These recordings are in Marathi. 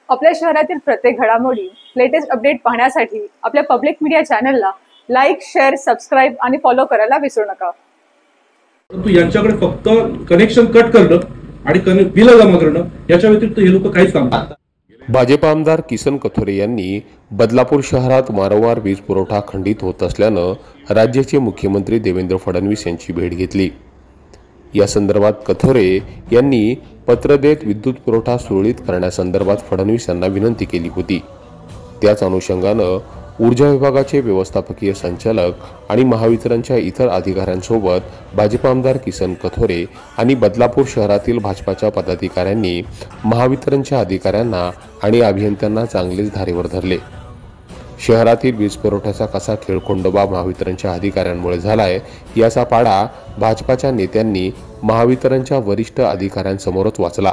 आपल्या शहरातील प्रत्येक घडामोडी, लेटेस्ट अपडेट पाहण्यासाठी आपल्या पब्लिक मीडिया चॅनलला लाईक, शेअर, सबस्क्राईब आणि फॉलो करायला विसरू नका. परंतु यांच्याकडे फक्त कनेक्शन कट करणं आणि बिल जमा करणं याच्या व्यतिरिक्त हे लोक काहीच काम करतात. भाजप आमदार किसन कथोरे यांनी बदलापूर शहरात वारंवार वीज पुरवठा खंडित होत असल्यानं राज्याचे मुख्यमंत्री देवेंद्र फडणवीस यांची भेट घेतली. या संदर्भात कथोरे यांनी पत्र देत विद्युत पुरवठा सुरळीत करण्यासंदर्भात फडणवीस यांना विनंती केली होती. त्याच अनुषंगानं ऊर्जा विभागाचे व्यवस्थापकीय संचालक आणि महावितरणच्या इतर अधिकाऱ्यांसोबत भाजप आमदार किसन कथोरे आणि बदलापूर शहरातील भाजपाच्या पदाधिकाऱ्यांनी महावितरणच्या अधिकाऱ्यांना आणि अभियंत्यांना चांगलेच धारेवर धरले. शहरातील वीज पुरवठ्याचा कसा खेळखोंडोबा महावितरणच्या अधिकाऱ्यांमुळे झालाय याचा पाडा भाजपाच्या नेत्यांनी महावितरणच्या वरिष्ठ अधिकाऱ्यांसमोरच वाचला.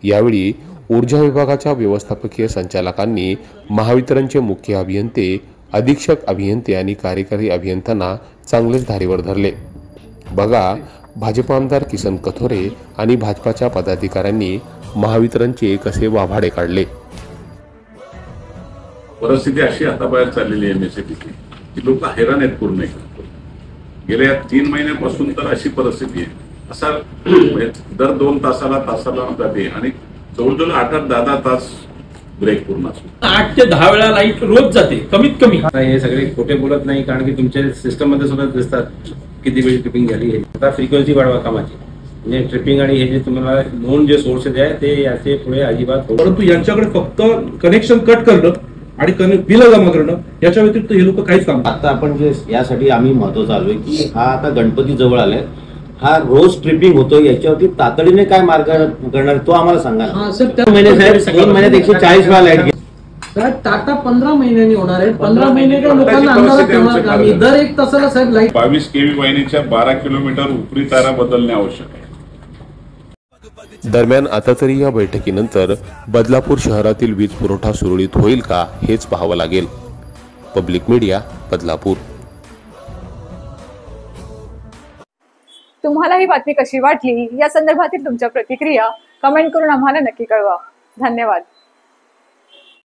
यावेळी ऊर्जा विभागाच्या व्यवस्थापकीय संचालकांनी महावितरणचे मुख्य अभियंते, अधीक्षक अभियंते आणि कार्यकारी अभियंत्यांना चांगलेच धारेवर धरले. बघा भाजप आमदार किसन कथोरे आणि भाजपाच्या पदाधिकाऱ्यांनी महावितरणचे कसे वाभाडे काढले. परिस्थिती अशी आता बाहेर चाललेली आहे एमएससीबीची की लोक हैराण आहेत पूर्ण. गेल्या 3 महिन्यापासून तर अशी परिस्थिती आहे. असा दर 2 तासाला जाते आणि जवळजवळ 8-10 तास ब्रेक पूर्ण असतो. 8 ते 10 वेळा लाईट रोज जाते कमीत कमी. हे सगळे खोटे बोलत नाही, कारण की तुमच्या सिस्टम मध्ये सुद्धा दिसतात किती वेळी ट्रिपिंग झाली आहे. आता फ्रिक्वेन्सी वाढवा कामाची, म्हणजे ट्रिपिंग आणि हे जे तुम्हाला नोन जे सोर्सेस आहे ते याचे पुढे अजिबात. परंतु यांच्याकडे फक्त कनेक्शन कट करणं आणि बिल जमा करणं याच्या व्यतिरिक्त हे लोक काहीच काम करतात. आता आपण जे यासाठी आम्ही महत्त्वाचं आलोय की हा आता गणपती जवळ आलाय, हा रोज ट्रिपिंग होतो, याच्यावरती तातडीने काय मार्ग करणार तो आम्हाला सांगा. 2 महिन्यात 140 वेळा लाईट गेली. टाटा 15 महिन्यांनी होणार आहे. 15 महिने काय लोकांना अंधारात ठेवणार का? दर 1 तासाला साहेब लाईट. 22 केव्ही वाहिनीच्या 12 किलोमीटर उपरी तारा बदलणे आवश्यक आहे. दरम्यान आता तरी या बैठकीनंतर बदलापूर शहरातील वीज पुरवठा सुरळीत होईल का हेच पाहावं लागेल. Public media, Badlapur. तुम्हाला ही बातमी कशी वाटली या संदर्भातील तुमच्या प्रतिक्रिया कमेंट करून आम्हाला नक्की कळवा. धन्यवाद.